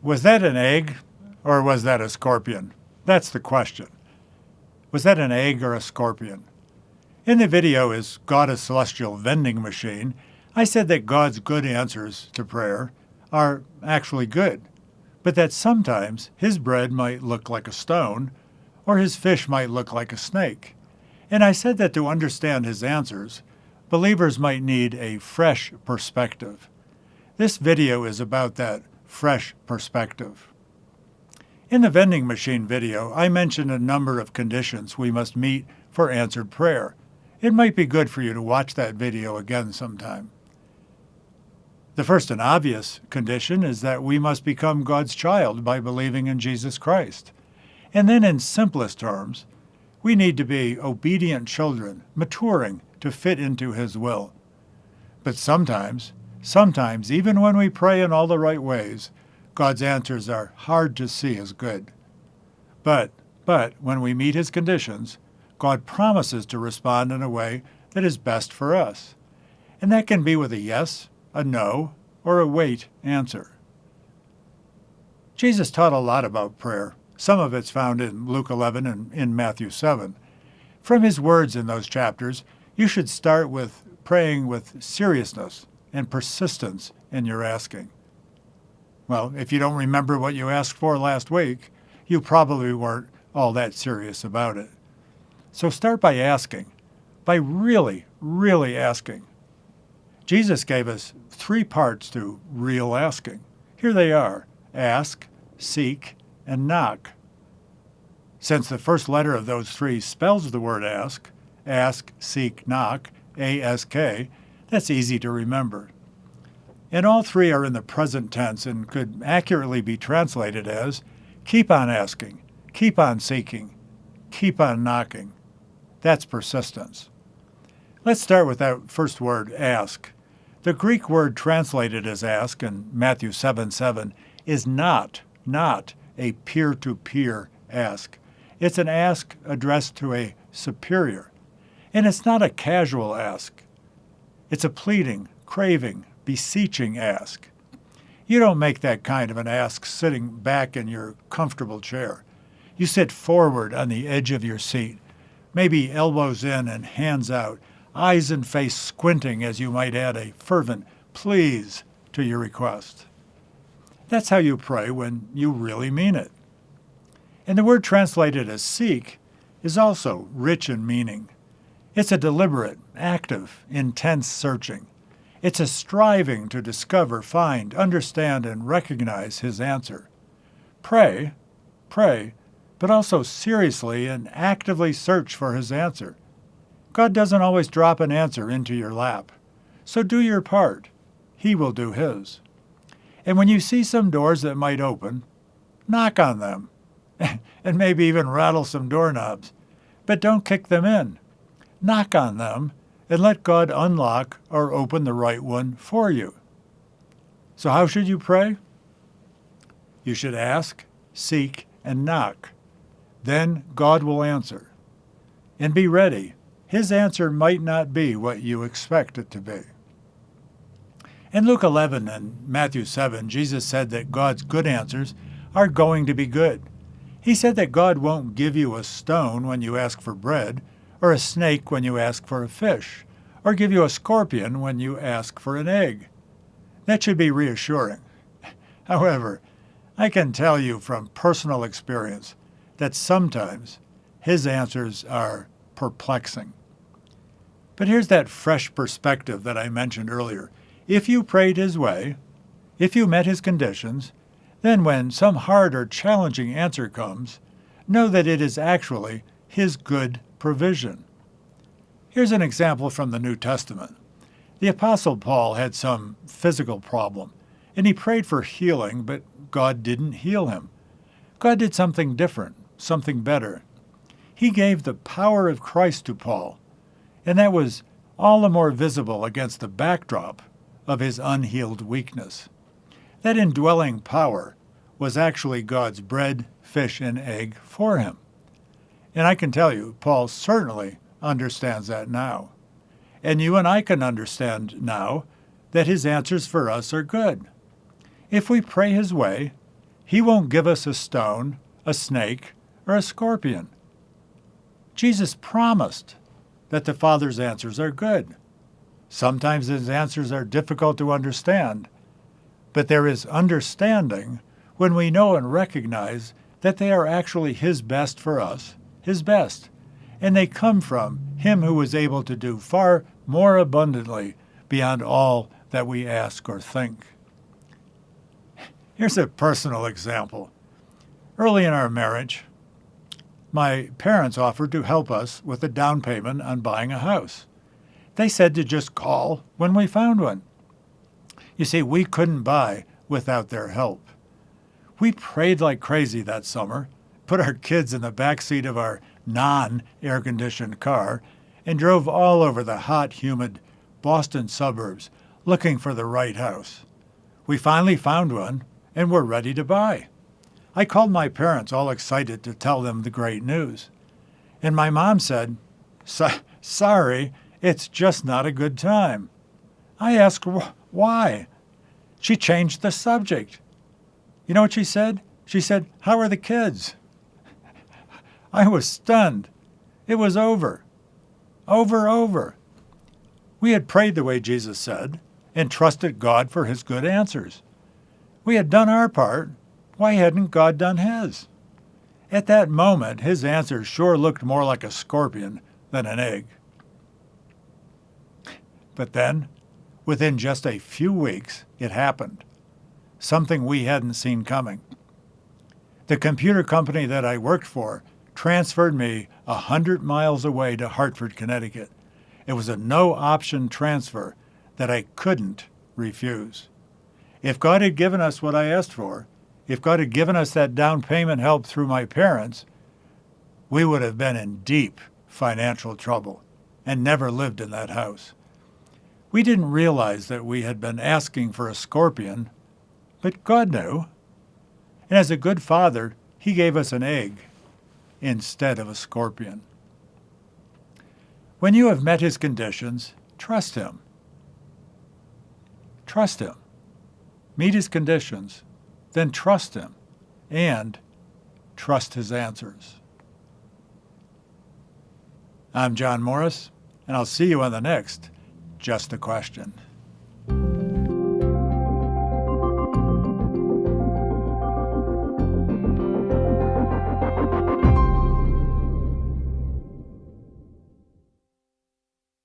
Was that an egg or was that a scorpion? That's the question. Was that an egg or a scorpion? In the video, Is God a Celestial Vending Machine? I said that God's good answers to prayer are actually good, but that sometimes his bread might look like a stone or his fish might look like a snake. And I said that to understand his answers, believers might need a fresh perspective. This video is about that fresh perspective. In the vending machine video, I mentioned a number of conditions we must meet for answered prayer. It might be good for you to watch that video again sometime. The first and obvious condition is that we must become God's child by believing in Jesus Christ. And then in simplest terms, we need to be obedient children, maturing to fit into his will. But sometimes, even when we pray in all the right ways, God's answers are hard to see as good. But when we meet his conditions, God promises to respond in a way that is best for us. And that can be with a yes, a no, or a wait answer. Jesus taught a lot about prayer. Some of it's found in Luke 11 and in Matthew 7. From his words in those chapters, you should start with praying with seriousness and persistence in your asking. Well, if you don't remember what you asked for last week, you probably weren't all that serious about it. So start by asking, by really, really asking. Jesus gave us 3 parts to real asking. Here they are: ask, seek, and knock. Since the first letter of those 3 spells the word ask, seek, knock, A-S-K, that's easy to remember. And all 3 are in the present tense and could accurately be translated as keep on asking, keep on seeking, keep on knocking. That's persistence. Let's start with that first word, ask. The Greek word translated as ask in Matthew 7:7 is not a peer-to-peer ask. It's an ask addressed to a superior. And it's not a casual ask. It's a pleading, craving, beseeching ask. You don't make that kind of an ask sitting back in your comfortable chair. You sit forward on the edge of your seat, maybe elbows in and hands out, eyes and face squinting as you might add a fervent please to your request. That's how you pray when you really mean it. And the word translated as seek is also rich in meaning. It's a deliberate, active, intense searching. It's a striving to discover, find, understand, and recognize his answer. Pray, but also seriously and actively search for his answer. God doesn't always drop an answer into your lap. So do your part. He will do his. And when you see some doors that might open, knock on them, and maybe even rattle some doorknobs. But don't kick them in. Knock on them and let God unlock or open the right one for you. So how should you pray? You should ask, seek, and knock. Then God will answer. And be ready. His answer might not be what you expect it to be. In Luke 11 and Matthew 7, Jesus said that God's good answers are going to be good. He said that God won't give you a stone when you ask for bread, or a snake when you ask for a fish, or give you a scorpion when you ask for an egg. That should be reassuring. However, I can tell you from personal experience that sometimes his answers are perplexing. But here's that fresh perspective that I mentioned earlier. If you prayed his way, if you met his conditions, then when some hard or challenging answer comes, know that it is actually his good provision. Here's an example from the New Testament. The Apostle Paul had some physical problem, and he prayed for healing, but God didn't heal him. God did something different, something better. He gave the power of Christ to Paul, and that was all the more visible against the backdrop of his unhealed weakness. That indwelling power was actually God's bread, fish, and egg for him. And I can tell you, Paul certainly understands that now. And you and I can understand now that his answers for us are good. If we pray his way, He won't give us a stone, a snake, or a scorpion. Jesus promised that the Father's answers are good. Sometimes his answers are difficult to understand, but there is understanding when we know and recognize that they are actually his best for us, his best, and they come from him who is able to do far more abundantly beyond all that we ask or think. Here's a personal example. Early in our marriage, my parents offered to help us with a down payment on buying a house. They said to just call when we found one. You see, we couldn't buy without their help. We prayed like crazy that summer, put our kids in the back seat of our non-air-conditioned car, and drove all over the hot, humid Boston suburbs looking for the right house. We finally found one and were ready to buy. I called my parents all excited to tell them the great news. And my mom said, "Sorry, it's just not a good time." I asked why. She changed the subject. You know what she said? She said, "How are the kids?" I was stunned. It was over. Over. We had prayed the way Jesus said and trusted God for his good answers. We had done our part. Why hadn't God done his? At that moment, his answers sure looked more like a scorpion than an egg. But then, within just a few weeks, it happened. Something we hadn't seen coming. The computer company that I worked for transferred me 100 miles away to Hartford, Connecticut. It was a no-option transfer that I couldn't refuse. If God had given us what I asked for, if God had given us that down payment help through my parents, we would have been in deep financial trouble and never lived in that house. We didn't realize that we had been asking for a scorpion, but God knew. And as a good father, he gave us an egg instead of a scorpion. When you have met his conditions, trust him. Trust him. Meet his conditions, then trust him, and trust his answers. I'm John Morris, and I'll see you on the next Just a Question.